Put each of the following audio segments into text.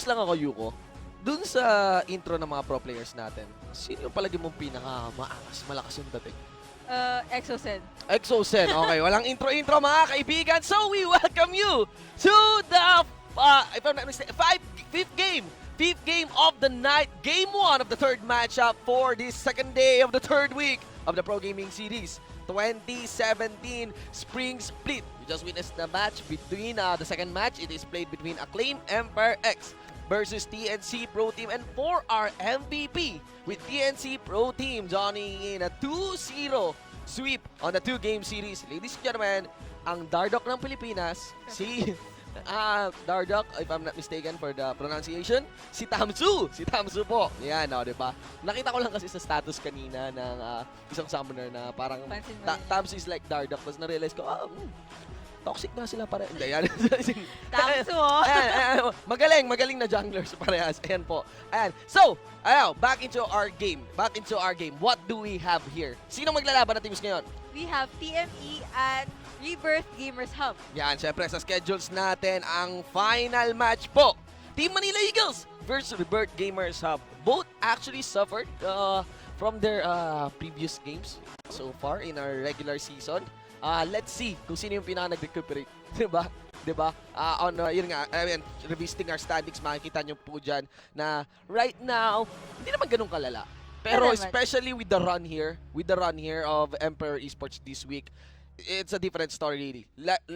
Curious lang ako, Yuko. Dun sa intro ng mga pro players natin, sino yung palagi mong pinaka-maangas, malakas yung dating? Exocen. Exocen. Okay, walang intro-intro mga kaibigan. So we welcome you to the, if I'm not mistaken, fifth game of the night. Game 1 of the third matchup for this second day of the third week of the Pro Gaming Series 2017 Spring Split. We just witnessed the match between the second match. It is played between Acclaim Empire X versus TNC Pro Team, and for our MVP with TNC Pro Team joining in a 2-0 sweep on the 2-game series. Ladies and gentlemen, ang Dardock ng Pilipinas, si Dardock, if I'm not mistaken for the pronunciation, si Tamsu. Si Tamsu po. Yan, o, diba? Nakita ko lang kasi sa status kanina ng isang summoner na parang Tamsu is like Dardock. Tapos na-realize ko, toxic na sila pare. Hindi, yan. Tamsu, Magaling na junglers parehas. Ayan po. Ayan. So, back into our game. What do we have here? Sino maglalaban na teams ngayon? we have TME and Rebirth Gamers Hub. Yan, syempre sa schedules natin, ang final match po. Team Manila Eagles versus Rebirth Gamers Hub. Both actually suffered from their previous games so far in our regular season. Let's see kung sino yung pinaka-nag-recuperate. Diba? Yun nga, I mean, revisiting our standings, makikita nyo po dyan na right now, hindi naman ganun kalala. Pero especially with the run here of Emperor Esports this week, it's a different story really.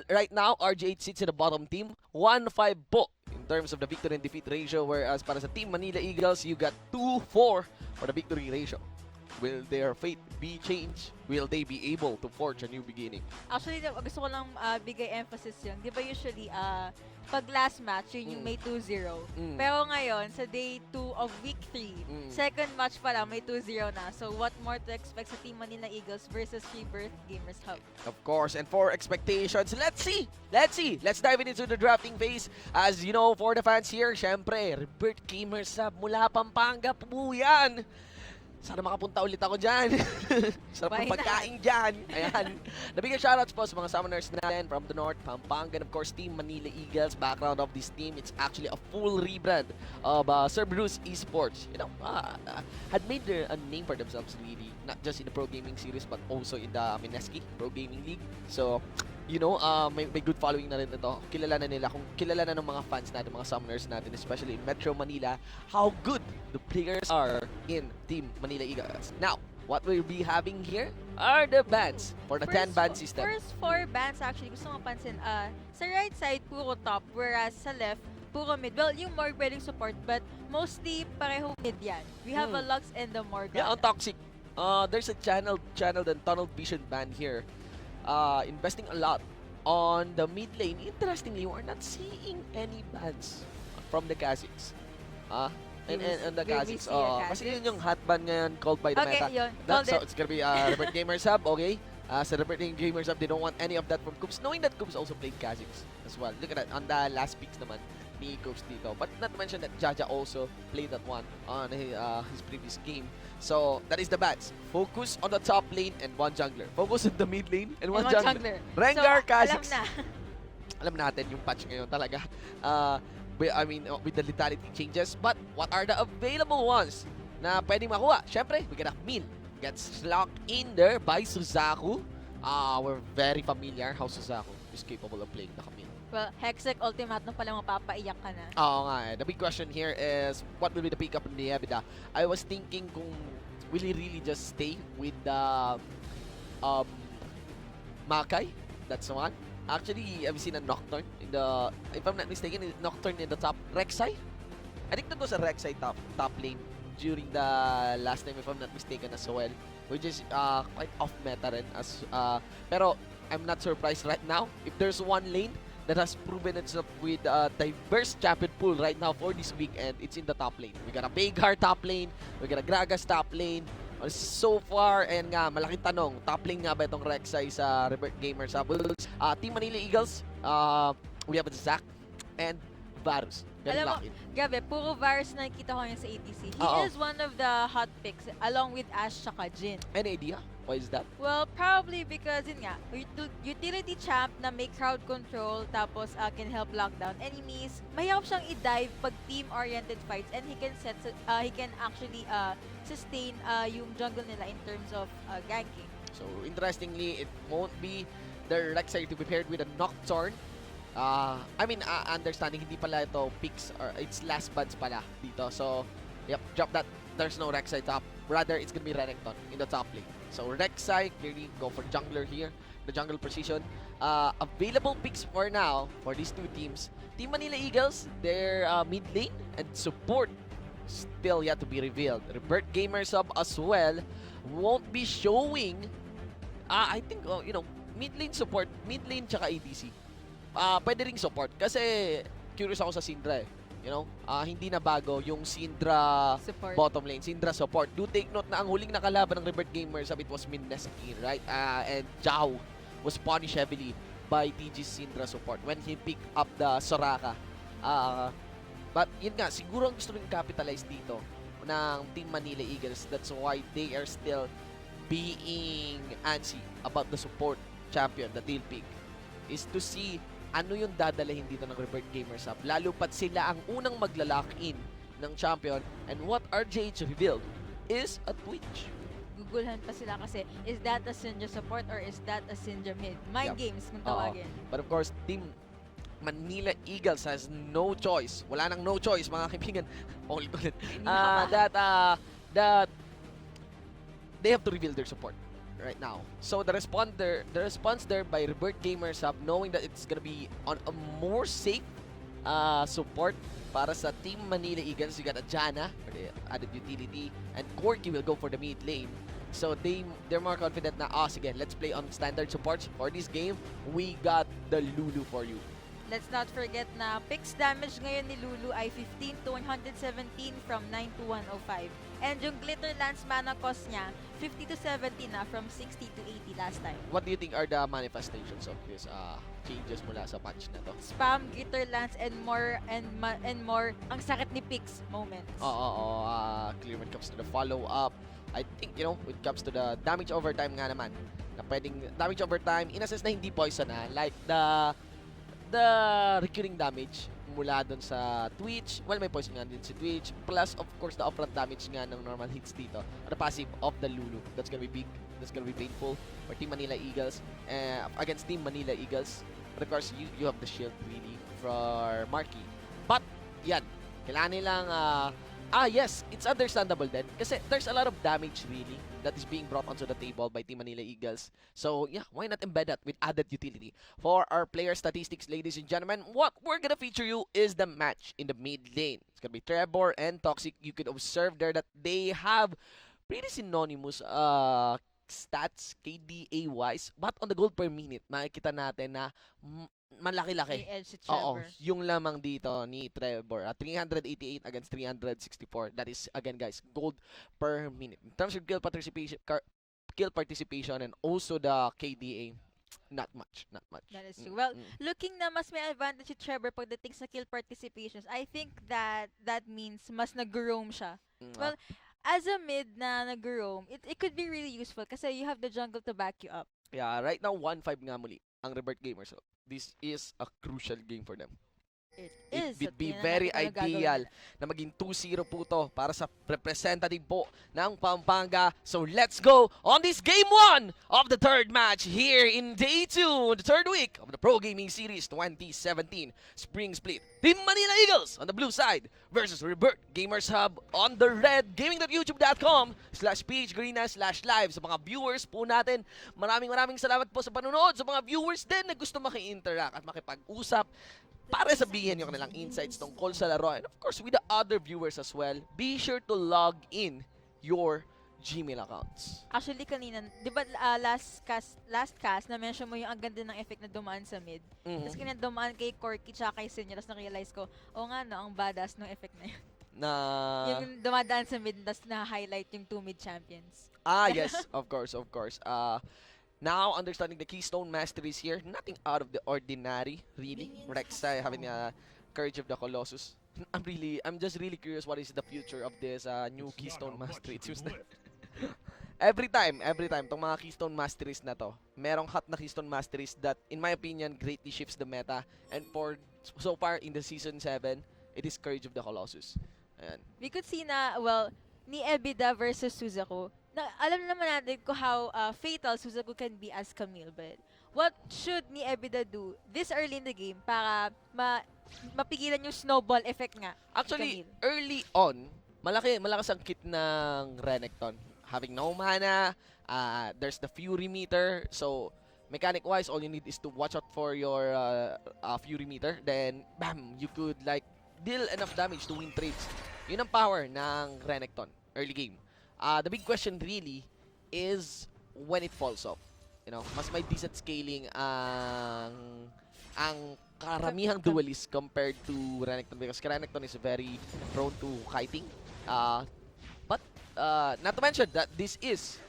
Right now, RGH sits in the bottom team, 1-5 po in terms of the victory and defeat ratio, whereas para sa Team Manila Eagles, you got 2-4 for the victory ratio. Will their fate be changed? Will they be able to forge a new beginning? Actually, gusto ko lang bigay emphasis yun. Di ba usually, pag last match, yun yung may 2-0. Pero ngayon, sa day 2 of week 3, second match pa lang, may 2-0 na. So, what more to expect sa Team Manila Eagles versus Rebirth Gamers Hub? Of course, and for expectations, let's see. Let's dive into the drafting phase. As you know, for the fans here, syempre, Rebirth Gamers Hub mula Pampanga po yan. Sana makapunta ulit ako dyan. Sarap ng pagkain dyan. Ayan. Nabigyan shoutouts po sa mga summoners natin from the North, Pampanga, and of course, Team Manila Eagles. Background of this team, it's actually a full rebrand of Cerberus Esports. You know, had made a name for themselves really, not just in the Pro Gaming Series, but also in the Mineski Pro Gaming League. So, you know, may good following na rin ito. Kilala na nila, kung kilala na ng mga fans natin, mga summoners natin, especially in Metro Manila, how good the players are in Team Manila Eagles. Now, what we'll be having here are the bans for the 10-ban system. First 4 bans actually, gusto ko mapansin, sa right side, puro top, whereas sa left, puro mid. Well, yung Morg pwedeng support, but mostly pareho mid yan. We have a Lux and the Morg. Yeah, on Toxic. There's a channel and tunnel vision ban here. Investing a lot on the mid lane. Interestingly, we're not seeing any bans from the Kha'Zix. And the Kha'Zix. Kasi yun yung hot ban ngayon called by the meta. Yun. So it's gonna be Rebirth Gamers Hub, okay? Sa Rebirth Gamers Hub, they don't want any of that from Coops, knowing that Coops also played Kha'Zix as well. Look at that, on the last picks naman ni Coops dito. But not to mention that Jaja also played that one on his previous game. So, that is the bats. Focus on the top lane and one jungler. Focus on the mid lane and one jungler. Rengar, Kha'Zix. Alam natin yung patch ngayon talaga. I mean, with the lethality changes. But what are the available ones na pwedeng makuha? Siyempre, we got Min. Gets locked in there by Suzaku. We're very familiar how Suzaku is capable of playing the Kamin. Well, Hextech Ultimate na pala mapapaiyak ka na. Oo nga eh. The big question here is, what will be the pickup in the EBITDA? I was thinking kung will he really just stay with the Makai? That's the one. Actually, I've seen a Nocturne in the, if I'm not mistaken, Nocturne in the top Rek'Sai. I think that was a Rek'Sai top lane during the last time, if I'm not mistaken as well. Which is quite off meta rin. Pero I'm not surprised right now. If there's one lane that has proven itself with a diverse champion pool right now for this weekend, it's in the top lane. We got a Veigar top lane, we got a Gragas top lane. So far, and nga, malaking tanong, top lane nga ba itong Rek'Sai sa Rebirth Gamers Hub? Team Manila Eagles, we have a Zac and Varus. Galing Alam mo, lock-in. grabe, puro Varus na nakita ko ngayon sa ADC. He Oo. is one of the hot picks along with Ashe tsaka Jhin. Any idea? Why is that? Well, probably because yun nga, utility champ na may crowd control tapos can help lock down enemies. Mahirap siyang i-dive pag team-oriented fights and he can actually sustain yung jungle nila in terms of ganking. So, interestingly, it won't be the Rek'Sai to be paired with a Nocturne. Understanding hindi pala ito picks or it's last buds pala dito. So, yep, drop that. There's no Rek'Sai top. Rather, it's gonna be Renekton in the top lane. So, Rek'Sai, clearly go for jungler here. The jungle position. Available picks for now for these two teams. Team Manila Eagles, their mid lane and support still yet to be revealed. Rebirth Gamer Sub as well won't be showing. I think, mid lane support, mid lane tsaka ADC. Pwede ring support kasi curious ako sa Syndra eh. Hindi na bago yung Syndra Support. bottom lane, Syndra support. Do take note na ang huling nakalaban ng Rebirth Gamers, it was Mineski, right? And Zhao was punished heavily by TG's Syndra support when he picked up the Soraka. But yun nga, siguro ang gusto rin capitalize dito ng Team Manila Eagles. That's why they are still being antsy about the support champion that they'll pick, is to see ano yung dadalahin dito ng Rebirth Gamers Hub. Lalo pat sila ang unang magla-lock-in ng champion, and what RGH revealed is a Twitch. Gugulhan pa sila kasi, is that a Syndra support or is that a Syndra mid? Mind games kung tawagin. But of course, Team Manila Eagles has no choice. Wala nang no choice, mga kaibigan. Ulit. That they have to reveal their support right now. So the response there by Rebirth Gamers Hub, knowing that it's gonna be on a more safe support para sa Team Manila Eagles. You got a Janna for the added utility, and Corki will go for the mid lane. So they're more confident na, sige, let's play on standard supports for this game. We got the Lulu for you. Let's not forget na picks damage ngayon ni Lulu ay 15 to 117 from 9 to 105. And yung Glitter Lance mana cost niya, 50 to 70 na from 60 to 80 last time. What do you think are the manifestations of this changes mula sa patch na to? Spam, Glitter Lance, and more ang sakit ni picks moments. Clear when it comes to the follow-up. I think, when it comes to the damage over time nga naman, na pwedeng damage over time, in-assess na hindi poison like the recurring damage mula dun sa Twitch. Well, may poison nga din si Twitch. Plus, of course, the upfront damage nga ng normal hits dito. The passive of the Lulu. That's gonna be big. That's gonna be painful for Team Manila Eagles. Against Team Manila Eagles. But of course, you have the shield really for Marky. But, yan. Kailangan nilang yes, it's understandable then. Kasi there's a lot of damage really that is being brought onto the table by Team Manila Eagles. So yeah, why not embed that with added utility? For our player statistics, ladies and gentlemen, what we're gonna feature you is the match in the mid lane. It's gonna be Trevor and Toxic. You could observe there that they have pretty synonymous stats KDA-wise, but on the gold per minute, makikita natin na malaki-laki. May edge si Trevor. Yung lamang dito ni Trevor. 388 against 364. That is, again guys, gold per minute. In terms of kill participation and also the KDA, not much. That is true. Well, looking na mas may advantage si Trevor pagdating sa kill participations, I think that means mas nag-roam siya. Well, as a mid na nag-roam, it could be really useful kasi you have the jungle to back you up. Yeah, right now 1-5 nga muli ang Rebirth Gamers. So, this is a crucial game for them. It would be very ideal na maging 2-0 po to para sa representative po ng Pampanga. So let's go on this game 1 of the third match here in day 2, the third week of the Pro Gaming Series 2017 Spring Split. Team Manila Eagles on the blue side versus Rebirth Gamers Hub on the red. gaming.youtube.com/phgarena/live. Sa mga viewers po natin, maraming salamat po sa panunod. Sa mga viewers din na gusto maki-interact at makipag-usap para sabihin nyo kanilang insights tungkol sa laro. And of course, with the other viewers as well, be sure to log in your Gmail accounts. Actually, kanina, di ba last cast, na-mention mo yung ang ganda ng effect na dumaan sa mid. Tapos kanina dumaan kay Corky tsaka kay Senior, tapos na-realize ko, ang badass ng effect na yun. Yung dumadaan sa mid, tapos na-highlight yung 2 mid champions. Yes, of course. Now, understanding the Keystone Masteries here, nothing out of the ordinary, really. Rek'Sai having Courage of the Colossus. I'm just really curious what is the future of this new Keystone Mastery. It seems like every time, tong mga Keystone Masteries na to, merong hot na Keystone Masteries that, in my opinion, greatly shifts the meta. And for so far in the Season 7, it is Courage of the Colossus. Ayan. We could see na, well, ni Ebida versus Suzaku, na, alam naman natin ko how fatal Suzaku can be as Camille, but what should ni Ebida do this early in the game para mapigilan yung snowball effect nga? Actually, Camille. early on, malakas ang kit ng Renekton. Having no mana, there's the Fury meter, so mechanic-wise, all you need is to watch out for your Fury meter. Then, bam, you could like deal enough damage to win trades. Yun ang power ng Renekton early game. The big question really is when it falls off. You know, mas may decent scaling ang karamihang duelist compared to Renekton, because Renekton is very prone to kiting. But not to mention that this is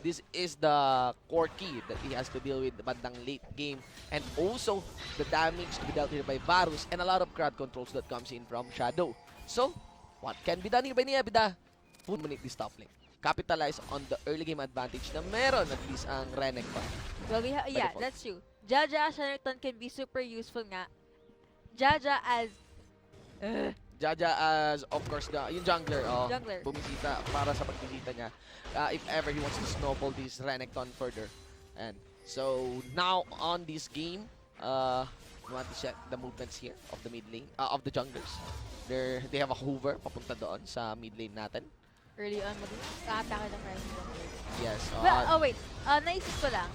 the core key that he has to deal with bandang late game, and also the damage to be dealt here by Varus and a lot of crowd controls that comes in from Shadow. So, what can be done here by Niebida? Dominate this top lane. Capitalize on the early game advantage na meron at least ang Renekton. Well, yeah, that's true. Jaja as Renekton can be super useful nga. Jaja as of course, yung jungler, Jungler. bumisita para sa pagbisita niya. If ever he wants to snowball this Renekton further. And so, now on this game, we want to check the movements here of the mid lane, of the junglers. They have a hover papunta doon sa mid lane natin. early on mag-atake ng Renekton. Yes. Well, wait. Naisip ko lang.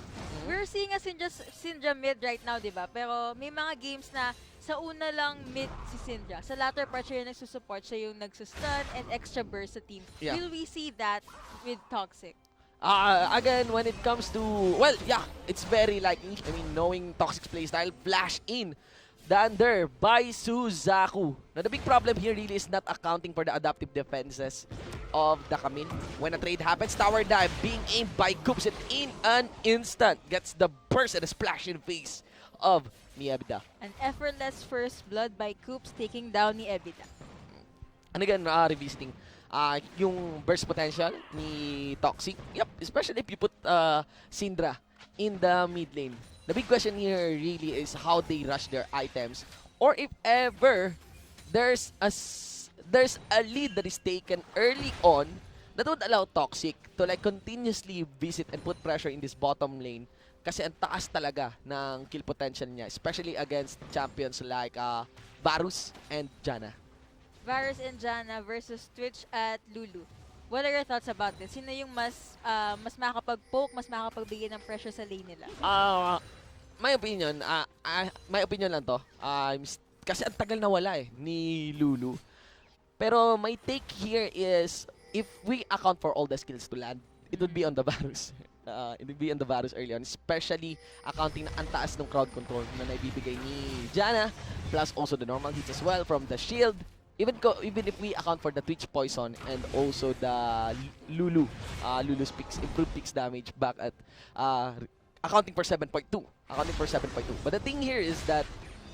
We're seeing a Syndra mid right now, di ba? Pero may mga games na sa una lang mid si Syndra. Sa latter part, siya yung nagsusupport, siya yung nagsusstun and extra burst sa team. Yeah. Will we see that with Toxic? Again, when it comes to, well, yeah, it's very likely. I mean, knowing Toxic's playstyle, flash in the under by Suzaku. Now, the big problem here really is not accounting for the adaptive defenses of the Camille. When a trade happens, tower dive being aimed by Coops, and in an instant gets the burst and the splash in face of Niebida. An effortless first blood by Coops taking down ni Ebida. And again, revisiting yung burst potential ni Toxic. Yep, especially if you put Syndra in the mid lane. The big question here really is how they rush their items, or if ever there's a lead that is taken early on that would allow Toxic to like continuously visit and put pressure in this bottom lane, kasi ang taas talaga ng kill potential niya, especially against champions like Varus and Janna. Varus and Janna versus Twitch at Lulu. What are your thoughts about this? Sino yung mas makakapag-poke, mas makakapagbigay ng pressure sa lane nila? My opinion lang to. Kasi ang tagal na wala ni Lulu. Pero my take here is, if we account for all the skills to land, it would be on the Varus. It would be on the Varus early on, especially accounting na ang taas ng crowd control na naibibigay ni Janna, plus also the normal hits as well from the shield. Even if we account for the Twitch poison and also the Lulu's improved picks damage back at accounting for 7.2. But the thing here is that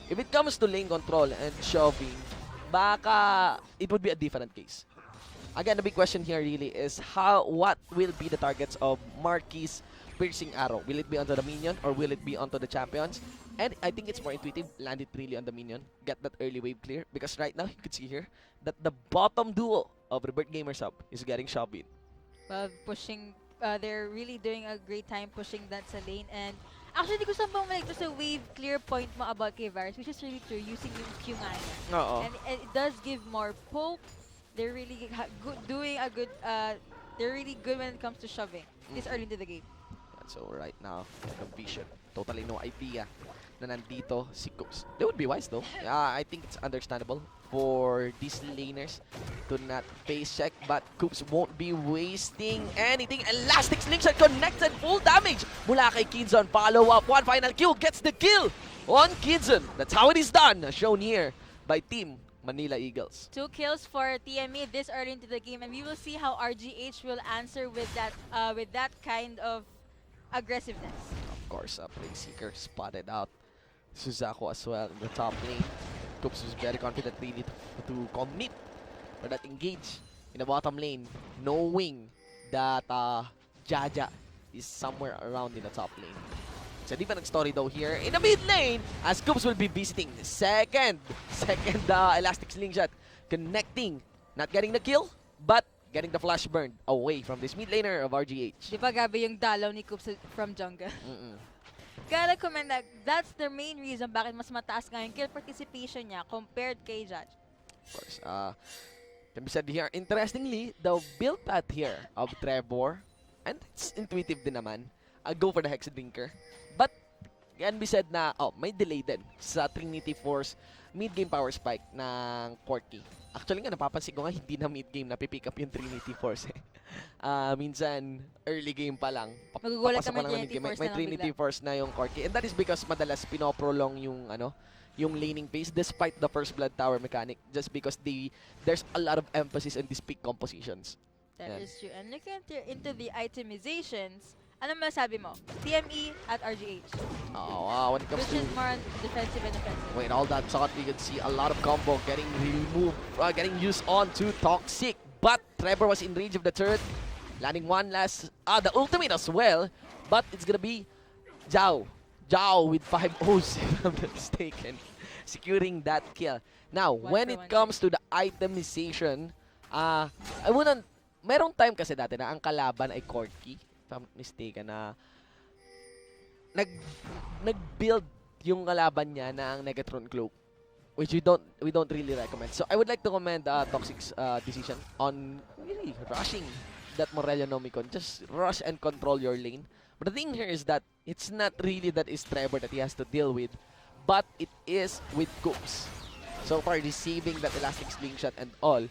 if it comes to lane control and shoving, baka it would be a different case. Again, the big question here really is what will be the targets of Marquis' piercing arrow? Will it be onto the minion or will it be onto the champions? And I think it's more intuitive, land it really on the minion, get that early wave clear, because right now you could see here that the bottom duo of Rebirth Gamer Sub is getting shoved in. Pushing, they're really doing a great time pushing that sa lane, and actually di ko sambang maligto sa wave clear point mo about kay Varus, which is really true, using yung Q nga niya. And it does give more poke. They're really doing a good, they're really good when it comes to shoving this early into the game. So right now, the vision, totally no idea na nandito si Coops. They would be wise though. I think it's understandable for these laners to not face check, but Coops won't be wasting anything. Elastic Slingshot connected, full damage mula kay Kinzon. Follow up, one final kill, gets the kill on Kinzon. That's how it is done, shown here by Team Manila Eagles. 2 kills for TME this early into the game, and we will see how RGH will answer with that kind of aggressiveness. Of course, Play Seeker spotted out Suzaku as well in the top lane. Coops is very confident really to commit for that engage in the bottom lane, knowing that Jaja is somewhere around in the top lane. It's a different story though here in the mid lane as Coops will be visiting the second elastic slingshot, connecting, not getting the kill, but getting the flash burn away from this mid laner of RGH. Di ba gabi yung dalaw ni Coops from jungle? Gotta comment that that's the main reason bakit mas mataas nga yung kill participation niya compared kay Judge. Of course, can be said here, interestingly, the build path here of Trevor, and it's intuitive din naman, go for the Hexadrinker. But, can be said na, may delay din sa Trinity Force mid-game power spike ng Corki. Actually nga, napapansin ko nga, hindi na mid-game na pipick up yung Trinity Force. Minsan, early game pa lang. Magugulat Papasok kami pa lang ng Trinity mid-game. Force May na lang Trinity bigla. Force na yung Corki. And that is because madalas pinoprolong yung laning pace despite the first blood tower mechanic, just because there's a lot of emphasis on these peak compositions. That Yan. is true. And looking into the itemizations, ano masabi mo? TME at RGH. When it comes Which to is more on defensive and offensive. wait, all that thought, we could see a lot of combo getting removed, getting used on to Toxic. But Trevor was in range of the turret, landing one last, the ultimate as well. But it's gonna be Zhao with 5 O's, if I'm not mistaken, securing that kill. Now, when it comes to the itemization, merong time kasi dati na ang kalaban ay Corki, if I'm not mistaken, na nag-build yung kalaban niya ng Negatron Cloak, which we don't really recommend. So I would like to commend Toxic's decision on really rushing that Morelia Nomicon. Just rush and control your lane. But the thing here is that it's not really that is Trevor that he has to deal with, but it is with Coops. So far, receiving that elastic slingshot and all.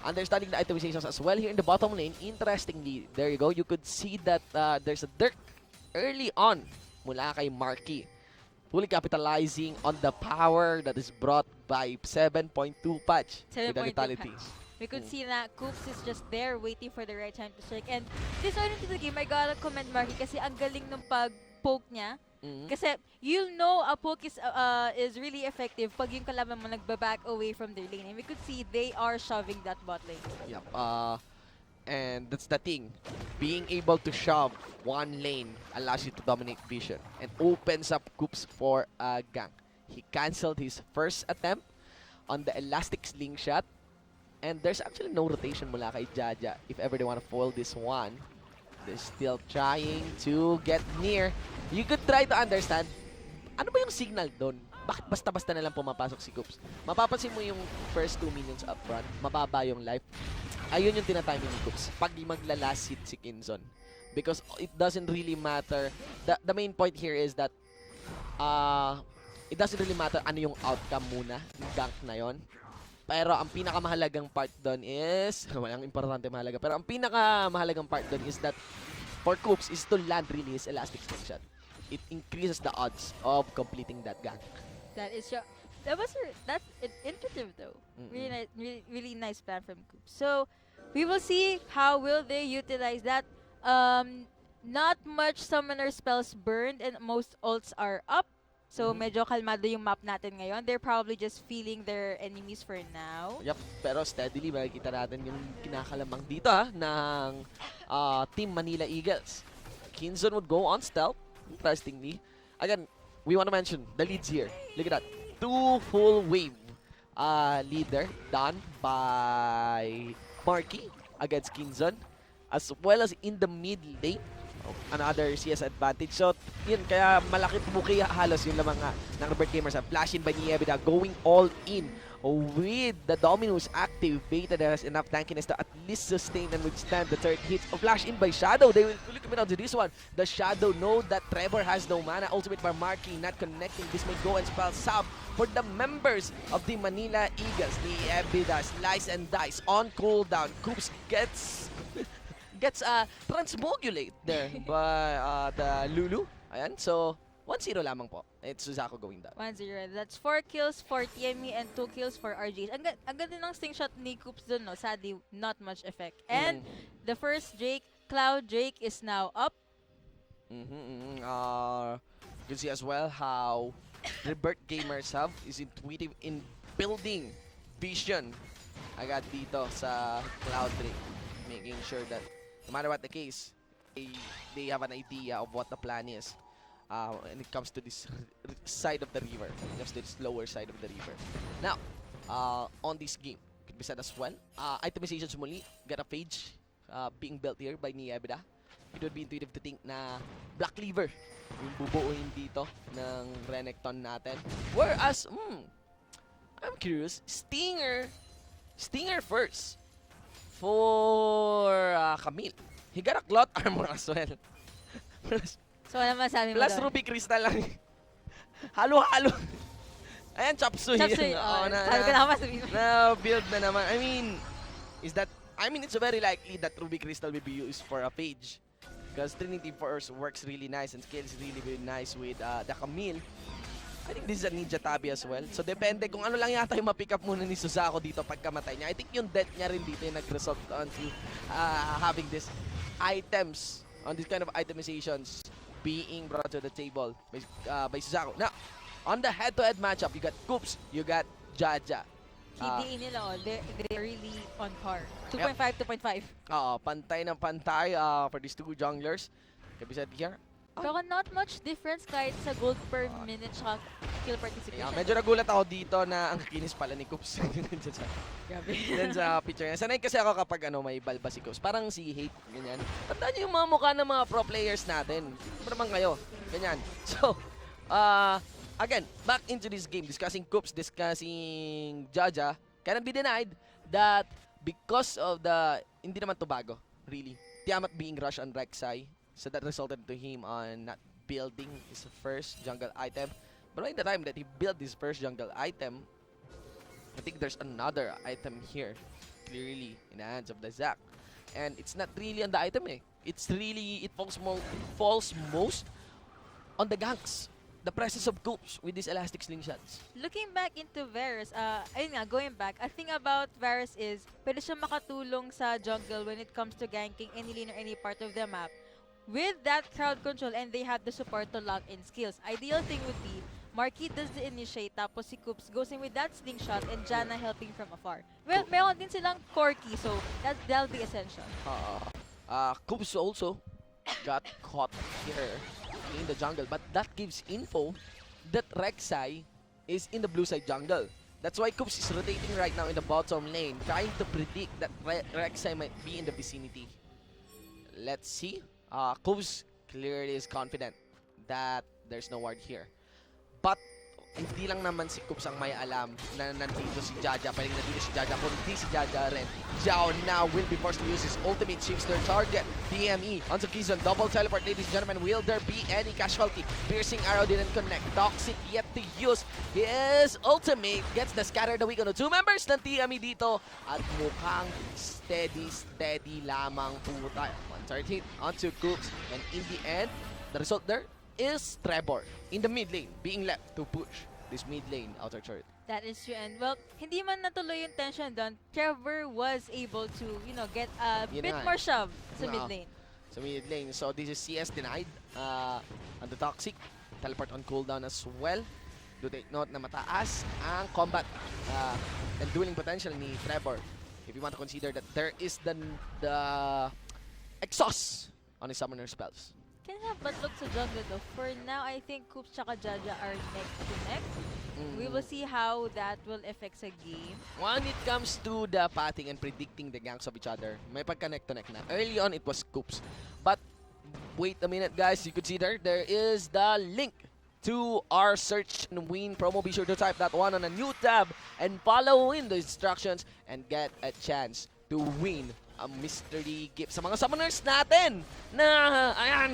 Understanding the itemizations as well here in the bottom lane. Interestingly, there you go. You could see that there's a Dirk early on mula kay Marky, fully capitalizing on the power that is brought by 7.2 patch with the 7.2 lethality. We could see that Coops is just there waiting for the right time to strike. And this early into the game, I gotta commend Marky kasi ang galing nung pag-poke niya. Kasi you'll know a poke is really effective pag yung kalaban mo nagbaback away from their lane. And we could see they are shoving that bot lane. Yep. And that's the thing. Being able to shove one lane allows you to dominate vision and opens up Coops for a gank. He cancelled his first attempt on the elastic slingshot. And there's actually no rotation mula kay Jaja if ever they want to foil this one. They're still trying to get near. You could try to understand, ano ba yung signal doon? Bakit basta-basta na lang pumapasok si Coops? Mapapansin mo yung first 2 minions up front, mababa yung life. Ayun yung tinatiming ni Coops pag magla-last hit si Kinzon. Because it doesn't really matter. The main point here is that it doesn't really matter ano yung outcome muna, yung gank na yon. Pero ang pinakamahalagang part doon is, walang importante mahalaga, pero ang pinakamahalagang part doon is that for Coops is to land really his elastic slingshot. It increases the odds of completing that gank. That's intuitive though. Really nice plan from Coops. So we will see how will they utilize that. Not much summoner spells burned and most ults are up. So medyo kalmado yung map natin ngayon. They're probably just feeling their enemies for now. Yep, pero steadily makikita natin yung kinakalamang dito ng Team Manila Eagles. Kinzon would go on stealth, interestingly. Again, we want to mention the leads here. Look at that. 2 full wave leader done by Marky against Kinzon, as well as in the mid lane. Another CS advantage. So, yun, kaya malaki buki halos yung lamang ng Robert Gamers. Flash in by Niebida, going all in with the Dominus activated. Has enough tankiness to at least sustain and withstand the third hit. Flash in by Shadow. They will fully commit onto this one. The Shadow know that Trevor has no mana. Ultimate by Marky, not connecting. This may go and spell sub for the members of the Manila Eagles. Niebida, slice and dice on cooldown. Coops gets transmogulate there by the Lulu. Ayan, so 1-0 lamang po. It's Suzaku going down. 1-0. That's 4 kills for TME and 2 kills for RGH. Ang ganda ng slingshot ni Coops dun, no? Sadly, not much effect. And the first Drake, Cloud Drake, is now up. You can see as well how Rebirth Gamers have is intuitive in building vision agad dito sa Cloud Drake, making sure that no matter what the case, they have an idea of what the plan is when it comes to this side of the river, when it comes to this lower side of the river. Now, on this game, could be said as well, itemizations muli, got a page being built here by Niebda. It would be intuitive to think na Black Cleaver yung bubuuin dito ng Renekton natin. Whereas, I'm curious, Stinger first for Camille. He got a cloth armor as well. So, ano masabi mo Plus doon? Ruby Crystal lang. Halo-halo. Ayan, Chapsuy. Chapsuy, sabi ko na masabi mo. Na build na naman. I mean, it's very likely that Ruby Crystal will be used for a page. Because Trinity Force works really nice and scales really, really nice with the Camille. I think this is a Ninja Tabi as well. So depende kung ano lang yata yung ma-pick up muna ni Suzaku dito pagkamatay niya. I think yung death niya rin dito yung nag-result onto having this items, on this kind of itemizations being brought to the table by Suzaku. Now, on the head-to-head matchup, you got Coops, you got Jaja. KDA nila, they're really on par. 2.5, 2.5. Pantay ng pantay for these two junglers. Can be said here. Pero not much difference kahit sa gold per minute tsaka kill participation. Yeah, medyo nagulat ako dito na ang kinis pala ni Coops. Grabe. Then sa picture niya. Sanay kasi ako kapag may balba si Coops. Parang si Hate, ganyan. Tandaan niyo yung mga mukha ng mga pro players natin. Ano naman kayo? Ganyan. So, again, back into this game, discussing Coops, discussing Jaja, cannot be denied that because of the, hindi naman to bago, really, Tiamat being rushed on Rek'Sai, so that resulted to him on not building his first jungle item. But by the time that he built his first jungle item, I think there's another item here, clearly in the hands of the Zac. And it's not really on the item It's really, it falls most on the ganks. The presence of Coops with these elastic slingshots. Looking back into Varus, ayun nga, going back, a thing about Varus is, pwede siya makatulong sa jungle when it comes to ganking any lane or any part of the map. With that crowd control and they have the support to lock in skills. Ideal thing would be, Marquis does the initiate, tapos si Coops goes in with that slingshot and Janna helping from afar. Well, meron din silang Corki, so that'll be essential. Coops also got caught here in the jungle, but that gives info that Rek'Sai is in the blue side jungle. That's why Coops is rotating right now in the bottom lane, trying to predict that Rek'Sai might be in the vicinity. Let's see. Coops clearly is confident that there's no ward here. But hindi lang naman si Coops ang may alam na nandito si Jaja. Pwedeng nandito si Jaja, kundi si Jaja rin. Xiao now will be forced to use his ultimate, shifts their target. TME on Kizon, double teleport, ladies and gentlemen. Will there be any casualty? Piercing arrow didn't connect. Toxic yet to use his ultimate. Gets the scattered away on the two members ng TME dito. At mukhang steady lamang po tayo. 113 onto Coops. And in the end, the result there is Trevor in the mid lane being left to push this mid lane outer turret. That is true. And well, hindi man natuloy yung tension doon, Trevor was able to, get a bit more shove sa mid lane. Sa mid lane. So this is CS denied on the Toxic. Teleport on cooldown as well. Do take note na mataas ang combat and dueling potential ni Trevor. If you want to consider that there is the exhaust on his summoner spells. Can have but look sa jungle though. For now, I think Coops tsaka Jaja are neck to neck. We will see how that will affect sa game. When it comes to the pathing and predicting the ganks of each other, may pagka-neck to neck na. Early on, it was Coops. But wait a minute, guys. You could see there is the link to our search and win promo. Be sure to type that one on a new tab and follow in the instructions and get a chance to win a mystery gift sa mga summoners natin na, ayan,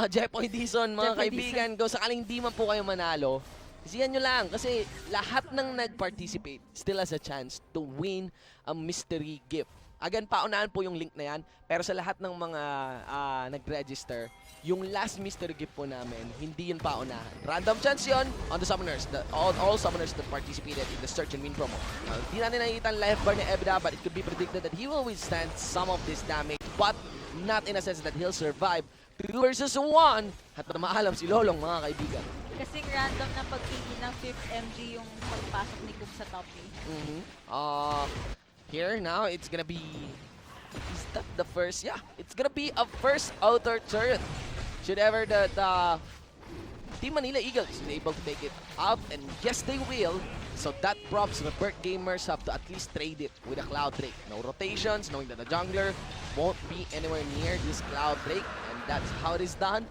Jepoy Dizon, mga kaibigan ko, sakaling di man po kayo manalo, isihan nyo lang kasi lahat ng nag-participate still has a chance to win a mystery gift. Again, paunahan po yung link na yan, pero sa lahat ng mga nag-register, yung last mystery gift po namin, hindi yun paunahan. Random chance yun on the summoners, all summoners that participated in the search and win promo. Now, hindi natin nakikita ang life bar ni Ebda, but it could be predicted that he will withstand some of this damage, but not in a sense that he'll survive 2 versus 1. At na maalam si Lolong, mga kaibigan. Kasing random na pagpili ng 5th MG yung pagpasok ni Coop sa top lane. Here now, it's gonna be... Is that the first? Yeah, it's gonna be a first outer turret. Should ever the Team Manila Eagles is able to take it out, and yes, they will. So that prompts Rebirth Gamers have to at least trade it with a Cloud Drake. No rotations, knowing that the jungler won't be anywhere near this Cloud Drake, and that's how it is done.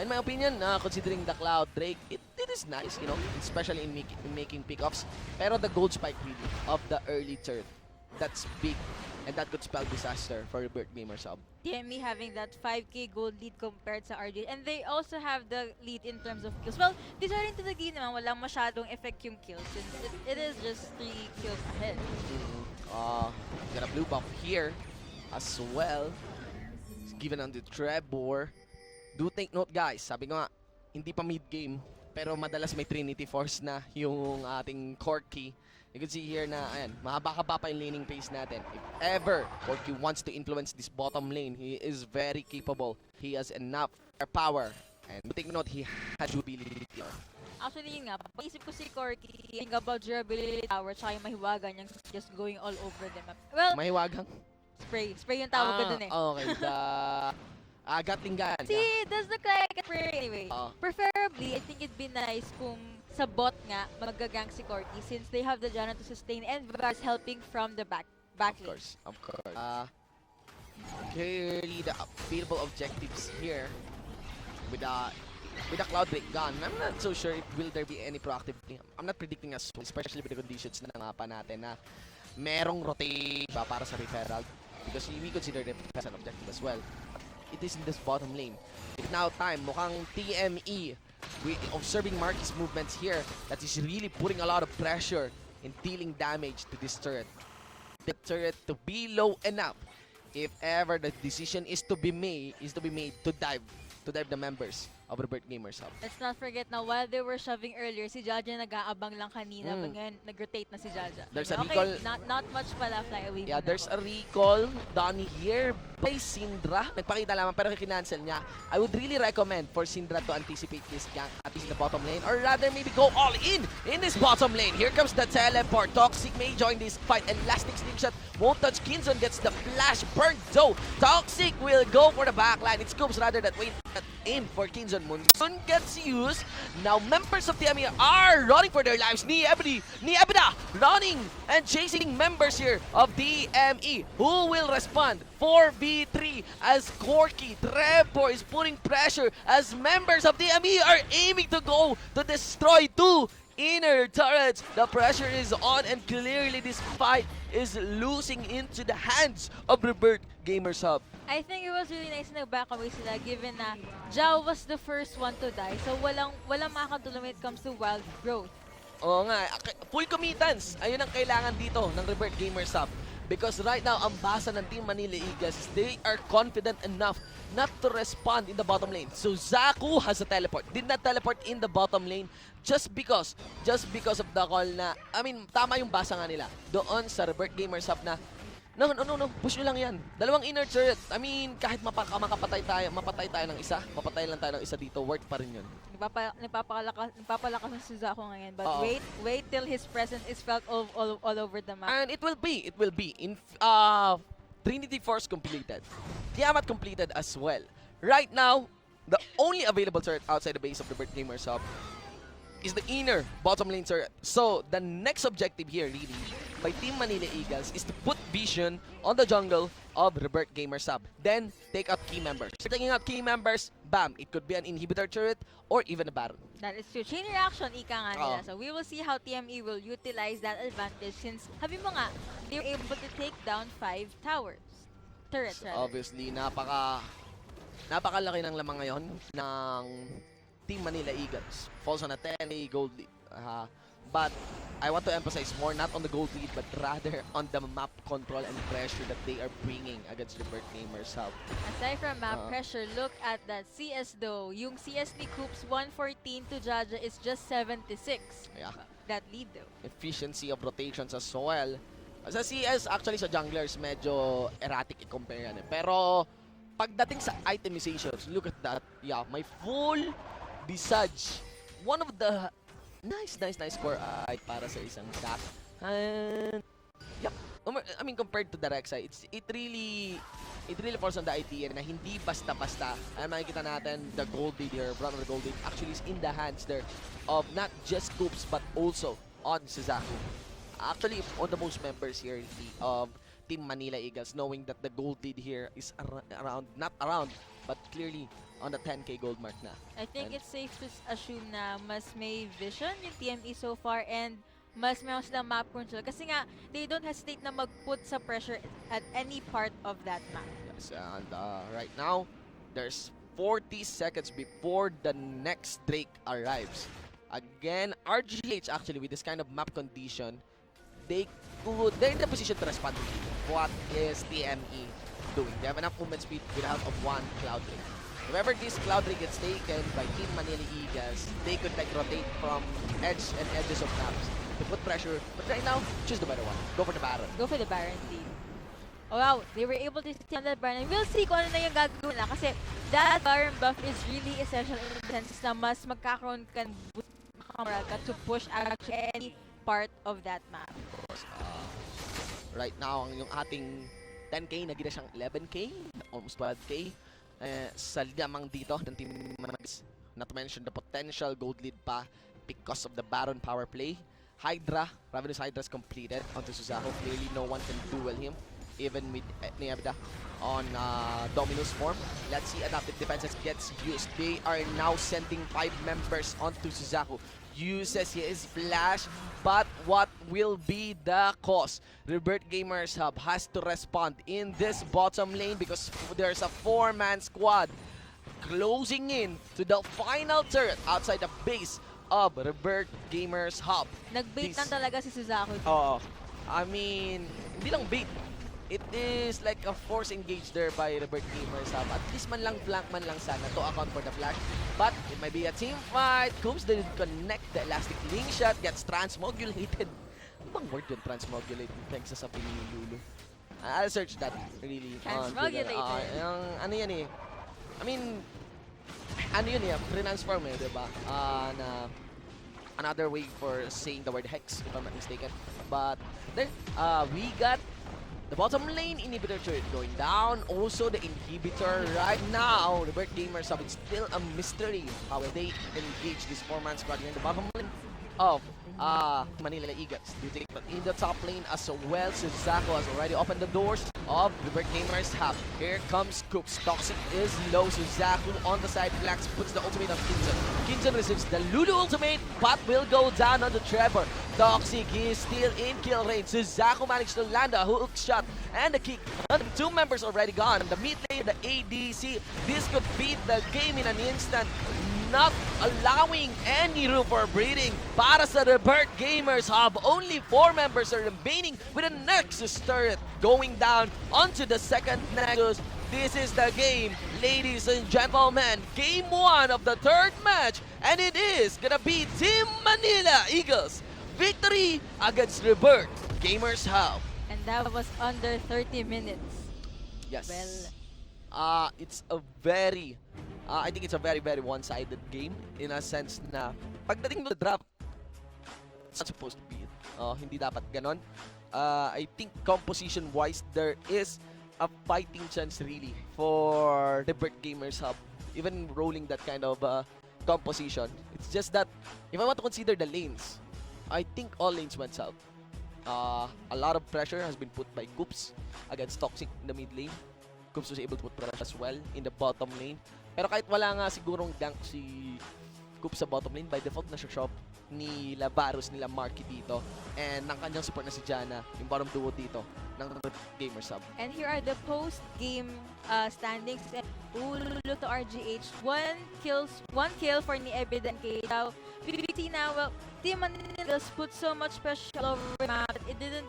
In my opinion, considering the Cloud Drake, it is nice, you know, especially in making pickups. Pero the gold spike really of the early turret, that's big. And that could spell disaster for Rebirth Gamers Hub. TME having that 5k gold lead compared sa RGH. And they also have the lead in terms of kills. Well, this are into the game naman, walang masyadong effect yung kills. Since it is just 3 kills ahead. Got a blue buff here as well. Given on the Trevor. Do take note guys, sabi ko nga, hindi pa mid-game. Pero madalas may Trinity Force na yung ating Corki. You can see here na, ayan, mahaba-haba pa yung laning pace natin. If ever Corki wants to influence this bottom lane, he is very capable. He has enough power. And take note, he has durability. Actually, yun nga, paisip ko si Corki, think about durability tower, tsaka yung mahiwagan niyang just going all over the map. Well, Mahiwagang? Spray yung tawag ko dun eh. Okay, Gatling gun. See, does look like a spray anyway. Preferably, I think it'd be nice kung sa bot nga, magagang si Corki since they have the Garena to sustain and Var's helping from the back lane. Of course. Clearly the available objectives here with a Cloud Drake gun. I'm not so sure if will there be any proactive. I'm not predicting as well, especially with the conditions na mapa natin na merong rotate para sa referral because we consider them as an objective as well. It is in this bottom lane. It's now time. Mukhang TME. We observing Marky's movements here that is really putting a lot of pressure in dealing damage to this turret. The turret to be low enough if ever the decision is to be made to dive the members of Rebirth Gamers Hub. Let's not forget na while they were shoving earlier, si Jaja nag-aabang lang kanina, but ngayon nag-rotate na si Jaja. There's a okay, recall. Not much pala fly away. Yeah, there's a recall done here by Syndra. Nagpakita lamang pero kinancel niya. I would really recommend for Syndra to anticipate this gank at least in the bottom lane, or rather maybe go all in this bottom lane. Here comes the teleport. Toxic may join this fight. Elastic slingshot won't touch. Kinzon gets the flash burned though. Toxic will go for the backline. It scoops rather that way in for Kinzon. Munson gets used. Now members of TME are running for their lives. Ni Ebida running and chasing members here of TME. Who will respond? 4v3 as Corki Trevor is putting pressure as members of TME are aiming to go to destroy 2 inner turrets. The pressure is on and clearly this fight is losing into the hands of Rebirth Gamers Hub. I think it was really nice na nag-back away sila given na Zhao was the first one to die. So walang makakatulong when it comes to wild growth. Oo nga, full committance. Ayun ang kailangan dito ng Rebirth Gamers Hub. Because right now, ang basa ng Team Manila Eagles, they are confident enough not to respond in the bottom lane. So Zaku has a teleport. Did not teleport in the bottom lane just because of the call na, I mean, tama yung basa nga nila doon sa Rebirth Gamers Hub na no, push nyo lang yan. Dalawang inner turret. I mean, kahit mapatay tayo ng isa, mapatay lang tayo ng isa dito, worth pa rin yun. Nagpapalakas ng si Zaku ngayon. But wait till his presence is felt all over the map. And it will be. In Trinity Force completed. Tiamat completed as well. Right now, the only available turret outside the base of the Rebirth Gamers Hub is the inner bottom lane turret. So, the next objective here, really, by Team Manila Eagles is to put vision on the jungle of Rebirth Gamers Hub. Then, take out key members. Taking out key members, bam, it could be an inhibitor turret or even a Baron. That is true. Chain reaction, ika nga nila. So, we will see how TME will utilize that advantage since, habi mo nga, they were able to take down 5 towers. Turrets, rather. Obviously, napakalaki ng lamang ngayon ng Team Manila Eagles. Falls on a 10 gold lead. But I want to emphasize more not on the gold lead but rather on the map control and pressure that they are bringing against Rebirth Gamers Hub. Aside from map pressure, look at that CS though. Yung CS ni Coops 114 to Jaja is just 76. Yeah. That lead though. Efficiency of rotations as well. Sa CS, actually sa junglers, medyo erratic i-compare yan. Pero pagdating sa itemizations, look at that. Yeah, may full visage one of the nice score ay para sa isang stack. And yep, I mean compared to the Rek'Sai, it really falls on the idea na hindi basta-basta. Ay makikita natin the gold lead here, brother gold lead actually is in the hands there of not just Coops but also on Suzaku. Actually, on the most members here of Team Manila Eagles, knowing that the gold lead here is around, not around, but clearly on the 10k gold mark na. I think it's safe to assume na mas may vision yung TME so far and mas meron silang map control. Kasi nga, they don't hesitate na mag-put sa pressure at any part of that map. Yes, and right now, there's 40 seconds before the next Drake arrives. Again, RGH actually with this kind of map condition, they're in the position to respond to what is TME doing. They have enough movement speed with the help of one Cloud Drake. If ever this Cloud Drake gets taken by Team Manila Eagles, they could like rotate from edge and edges of maps to put pressure. But right now, choose the better one. Go for the Baron. Go for the Baron team. Oh wow, they were able to stay on that Baron. We'll see kung ano na yung gagawin nila kasi that Baron buff is really essential in the sense na mas magkakaroon ka to push actually any part of that map. Of course, right now, yung ating 10k, naging na siyang 11k, almost 12k. Sa lamang dito ng Team Manila, not to mention the potential gold lead pa because of the Baron power play. Hydra, Ravenous Hydra's completed onto Suzaku. Clearly, no one can duel him, even with Niebda on Dominus form. Let's see, adaptive defenses gets used. They are now sending 5 members onto Suzaku. Uses his flash, but what will be the cost? Rebirth Gamers Hub has to respond in this bottom lane because there's a 4-man squad closing in to the final turret outside the base of Rebirth Gamers Hub. Nag-bait lang talaga si Suzaku. Oo. I mean, hindi lang bait. It is like a force engaged there by Rebirth Gamers Hub. At least man lang flank man lang sana to account for the flash. But it might be a team fight. Coops didn't connect the elastic link shot. Gets transmogulated. Ano bang word yun? Transmogulated. Thanks sa sabi ni Lulu. I'll search that really. Transmogulated. Ano yan eh. I mean, ano yun eh. Transform eh, diba? Na another way for saying the word hex, if I'm not mistaken. But there, we got the bottom lane inhibitor turret going down. Also the inhibitor right now. Rebirth Gamers Hub, it's still a mystery how will they engage this 4-man squad here in the bottom lane of Manila Eagles. In the top lane as well, Suzaku has already opened the doors of Rebirth Gamers Hub. Here comes Coops. Toxic is low. Suzaku on the side flanks puts the ultimate on Kinson. Kinson receives the Lulu ultimate, but will go down on the Trevor. Toxic is still in kill range. Suzaku managed to land a hook shot and a kick. And 2 members already gone. The mid lane, the ADC. This could beat the game in an instant. Not allowing any room for breathing para sa Rebirth Gamers Hub. Only 4 members are remaining with a Nexus turret going down onto the second Nexus. This is the game, ladies and gentlemen. Game 1 of the 3rd match, and it is gonna be Team Manila Eagles victory against Rebirth Gamers Hub. And that was under 30 minutes. Yes. Well, it's a very I think it's a very one-sided game in a sense na pagdating to the draft, it's not supposed to be it. Hindi dapat ganon. I think composition-wise, there is a fighting chance really for the Rebirth Gamers Hub, even rolling that kind of composition. It's just that if I want to consider the lanes, I think all lanes went south. A lot of pressure has been put by Coops against Toxic in the mid lane. Coops was able to put pressure as well in the bottom lane. Pero kahit wala nga sigurong gank si Coops sa bottom lane, by default na shop ni Varus, nila Marky dito. And ng kanyang support na si Jana, yung bottom duo dito ng Gamers Hub. and here are the post-game standings. Ulo to RGH. 1 kill for Niebda and K-Dow. PBT now, well, Team Manila put so much pressure all over the map that it didn't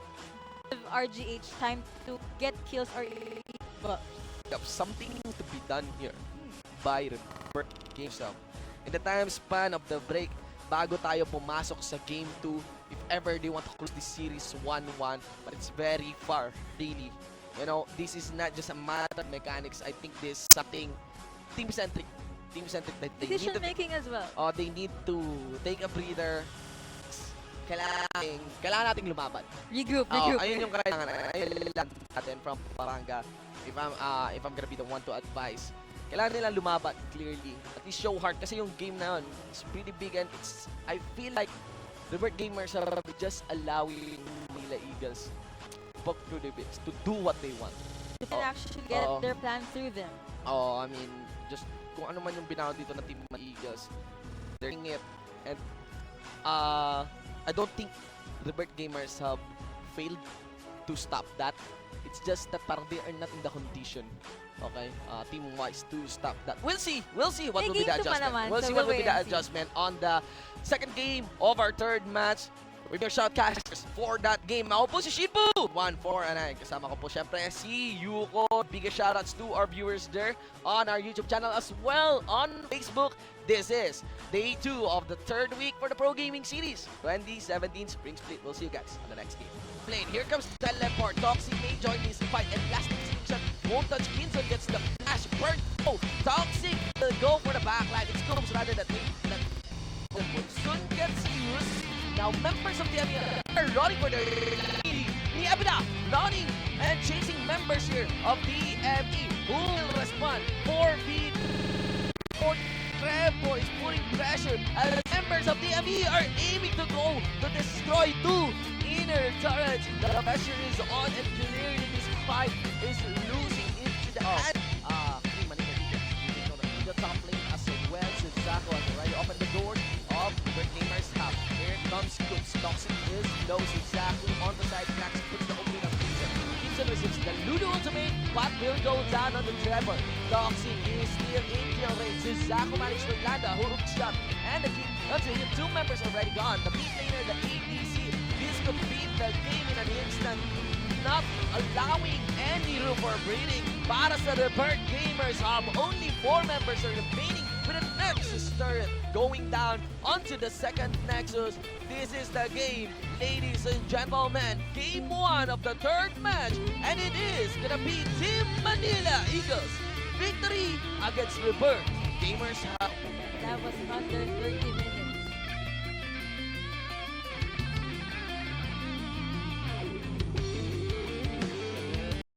give RGH time to get kills or Something to be done here by Rebirth Gamers Hub. In the time span of the break, bago tayo pumasok sa Game 2, if ever they want to close this series 1-1, but it's very far, really. You know, this is not just a matter of mechanics. I think this is something team-centric team-centric. They need Decision to making as well. they need to take a breather. Kailangan nating lumaban. Regroup. Ayun yung kailangan. Ayun lang natin from Paranga. If I'm gonna be the one to advise, kailangan nila lumaban clearly. At least show heart kasi yung game na yun, it's pretty big and I feel like Rebirth Gamers are just allowing Manila Eagles poke through the bits to do what they want. You can actually get their plan through them. I mean, just kung ano man yung binaon dito na Team Eagles, they're doing it. And I don't think Rebirth Gamers have failed to stop that. It's just that parang they are not in the condition, okay, team-wise to stop that. We'll see what will be the adjustment. We'll see what will be the adjustment on the second game of our third match. With your shoutcasters for that game. Ako po si Shibu! 1-4 and kasama ko po syempre si Yuko. Biggest shoutouts to our viewers there on our YouTube channel as well on Facebook. This is day 2 of the third week for the Pro Gaming Series 2017 Spring Split. We'll see you guys on the next game. Played. Here comes Teleport. Toxic may join this fight and last solution won't touch Kinson gets the flash burn. Oh, Toxic will go for the backline. It's Combs rather than Sun gets used. Now members of the TME are running for the ni Abida running and chasing members here of the TME who will respond for Trevor is putting pressure as members of the TME are aiming to go to destroy two inner turrets. The pressure is on and clearly this fight is losing into the hand. The top lane as well. Suzaku has already opened the doors of the Gamers Hub. Here comes Coops. Toxic is low. Suzaku on the side cracks, puts the opening of Kinson. Kinson receives the Ludo ultimate, but will go down on the Trevor. Toxic is still in kill range. Suzaku managed to land a hook shot and the kill until him. Two members already gone. The mid laner, the ADC. This could beat the game in an instant, not allowing any room for breathing. Para sa Rebirth Gamers Hub, only 4 members are remaining with a Nexus turret going down onto the second Nexus. This is the game, ladies and gentlemen. Game 1 of the third match, and it is gonna be Team Manila Eagles victory against Rebirth Gamers Hub. That was under 30 minutes.